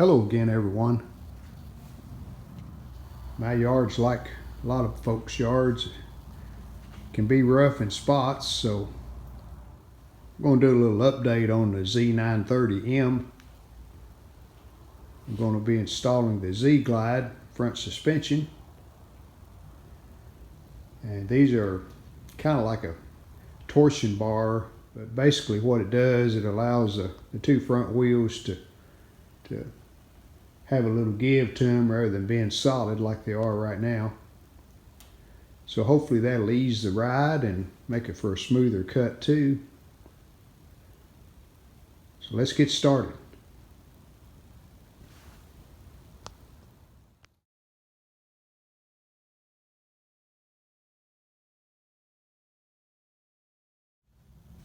Hello again, everyone. My yard's like a lot of folks' yards. It can be rough in spots, so I'm going to do a little update on the Z930m. I'm going to be installing the ZGlide front suspension. And these are kind of like a torsion bar, but basically what it does, it allows the two front wheels to have a little give to them rather than being solid like they are right now. So hopefully that'll ease the ride and make it for a smoother cut too. So let's get started.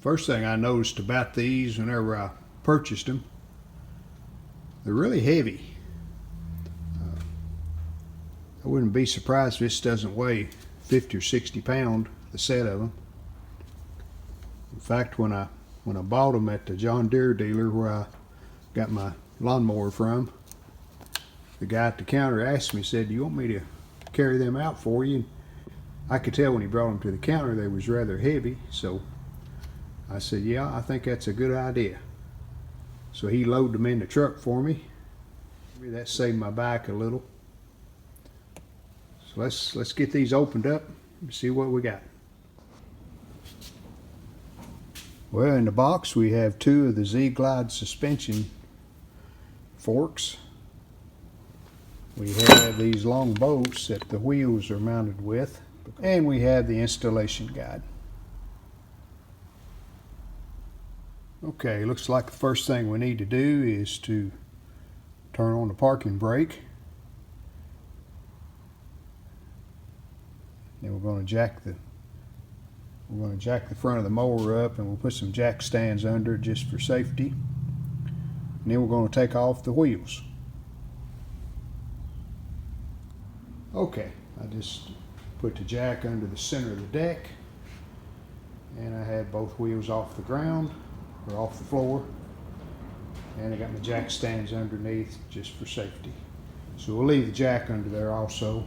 First thing I noticed about these whenever I purchased them, they're really heavy. I wouldn't be surprised if this doesn't weigh 50 or 60 pounds, the set of them. In fact, when I bought them at the John Deere dealer where I got my lawnmower from, the guy at the counter asked me, said, "Do you want me to carry them out for you?" And I could tell when he brought them to the counter they was rather heavy, so I said, "Yeah, I think that's a good idea." So he loaded them in the truck for me. Maybe that saved my back a little. So let's get these opened up and see what we got. Well, in the box we have two of the ZGlide suspension forks. We have these long bolts that the wheels are mounted with, and we have the installation guide. Okay, looks like the first thing we need to do is to turn on the parking brake. Then we're going to jack the front of the mower up, and we'll put some jack stands under it just for safety. And then we're going to take off the wheels. Okay, I just put the jack under the center of the deck, and I had both wheels off the ground, or off the floor, and I got my jack stands underneath just for safety. So we'll leave the jack under there also,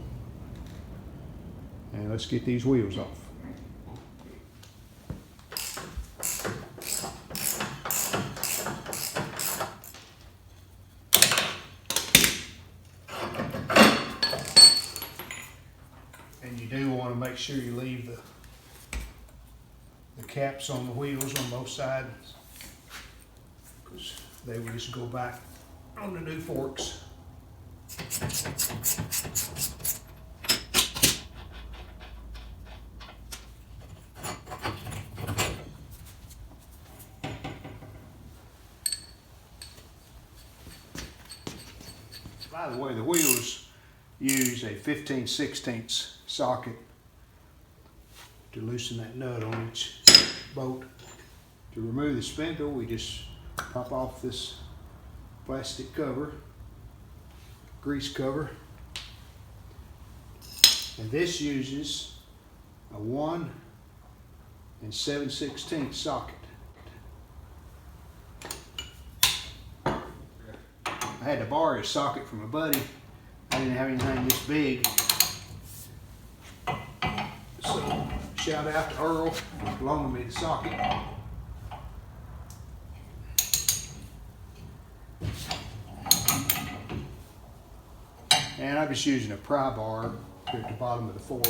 and let's get these wheels off. And you do want to make sure you leave the caps on the wheels on both sides, because they will just go back on the new forks. By the way, the wheels use a 15/16 socket to loosen that nut on each bolt. To remove the spindle, we just pop off this plastic cover, grease cover, and this uses a 1 7/16 socket. I had to borrow a socket from a buddy. I didn't have anything this big, so shout out to Earl for loaning me the socket. And I'm just using a pry bar here at the bottom of the fork.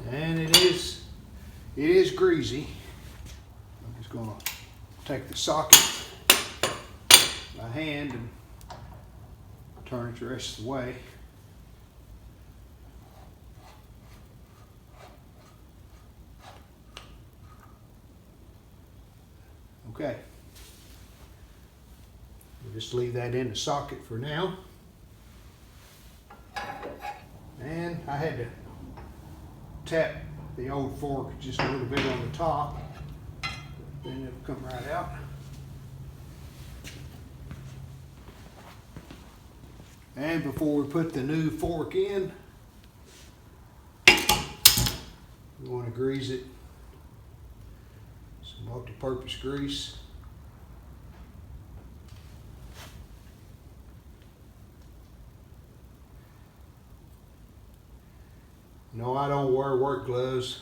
And it is greasy. I'm just going to take the socket by hand and turn it the rest of the way. Okay, we'll just leave that in the socket for now. And I had to tap the old fork just a little bit on the top, then it'll come right out. And before we put the new fork in, we want to grease it. Some multi-purpose grease. No, I don't wear work gloves.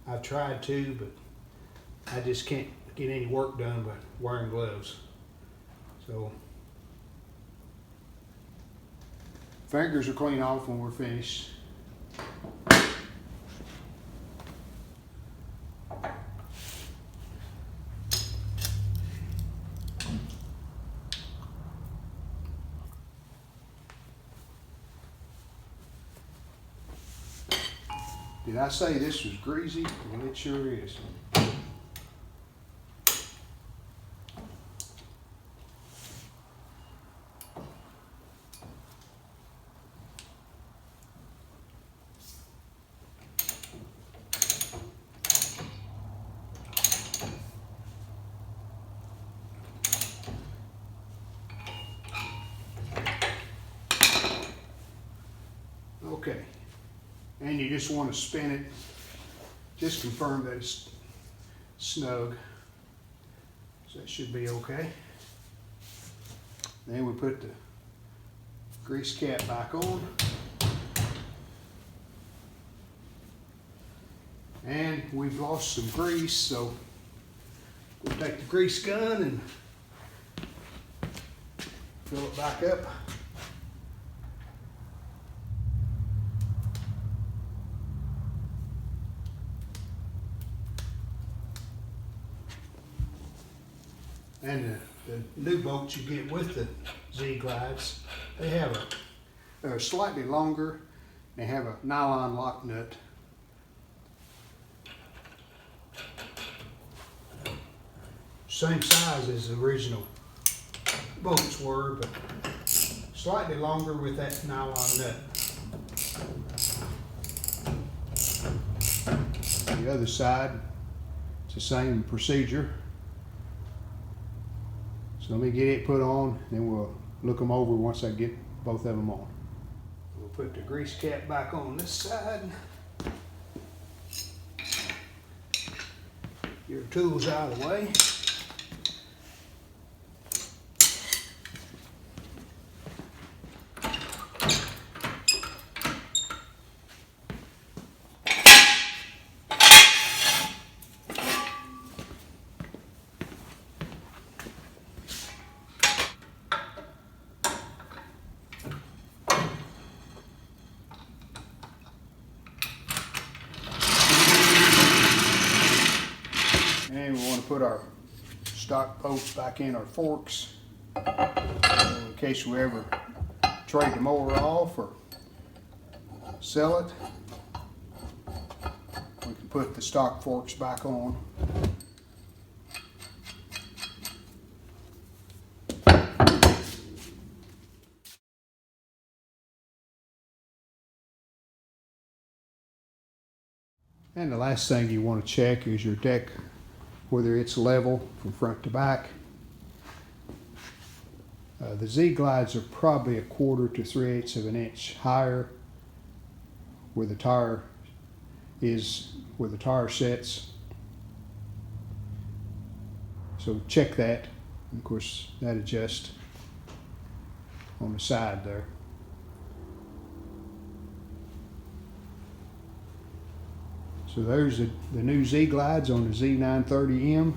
I've tried to, but I just can't get any work done by wearing gloves. So, fingers are clean off when we're finished. Did I say this was greasy? Well, it sure is. Okay. And you just want to spin it, just confirm that it's snug. So that should be okay. Then we put the grease cap back on. And we've lost some grease, so we'll take the grease gun and fill it back up. And the new bolts you get with the ZGlides, they have they're slightly longer. They have a nylon lock nut. Same size as the original bolts were, but slightly longer with that nylon nut. The other side, it's the same procedure. So let me get it put on, then we'll look them over once I get both of them on. We'll put the grease cap back on this side. Your tools out of the way. And we want to put our stock posts back in our forks in case we ever trade the mower off or sell it. We can put the stock forks back on. And the last thing you want to check is your deck, whether it's level from front to back. The ZGlides are probably 1/4 to 3/8 of an inch higher where the tire is, where the tire sets. So check that. And of course, that adjusts on the side there. So there's the new ZGlides on the Z930m.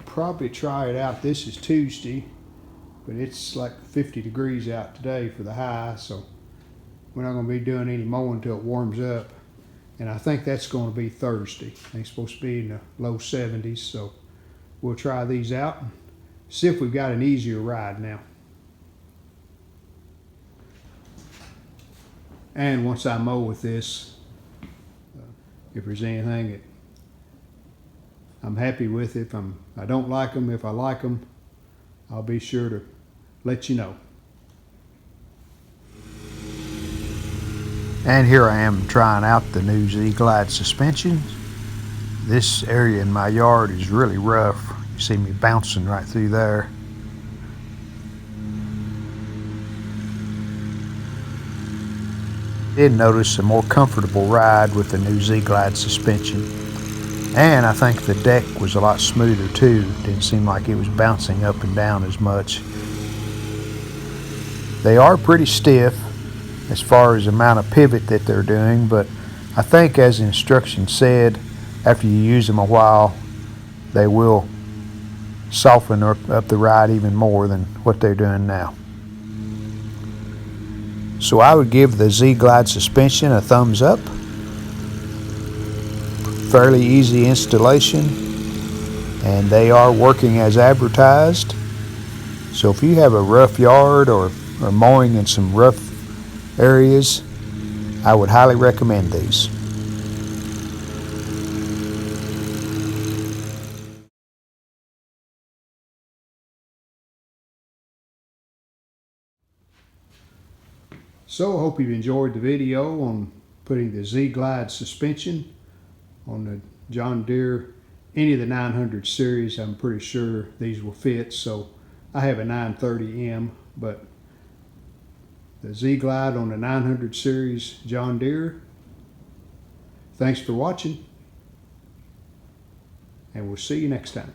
Probably try it out. This is Tuesday, but it's like 50 degrees out today for the high, so we're not going to be doing any mowing until it warms up. And I think that's going to be Thursday. They're supposed to be in the low 70s, so we'll try these out and see if we've got an easier ride now. And once I mow with this, if there's anything that I'm happy with, if I don't like them, if I like them, I'll be sure to let you know. And here I am trying out the new ZGlide suspension. This area in my yard is really rough. You see me bouncing right through there. Did notice a more comfortable ride with the new ZGlide suspension, and I think the deck was a lot smoother too. Didn't seem like it was bouncing up and down as much. They are pretty stiff as far as the amount of pivot that they're doing, but I think, as the instructions said, after you use them a while, they will soften up the ride even more than what they're doing now. So I would give the ZGlide suspension a thumbs up. Fairly easy installation, and they are working as advertised. So if you have a rough yard or mowing in some rough areas, I would highly recommend these. So I hope you've enjoyed the video on putting the ZGlide suspension on the John Deere, any of the 900 series. I'm pretty sure these will fit. So I have a 930M, but the ZGlide on the 900 series John Deere. Thanks for watching, and we'll see you next time.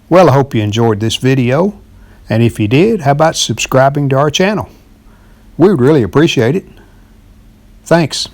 Well, I hope you enjoyed this video, and if you did, how about subscribing to our channel? We would really appreciate it. Thanks.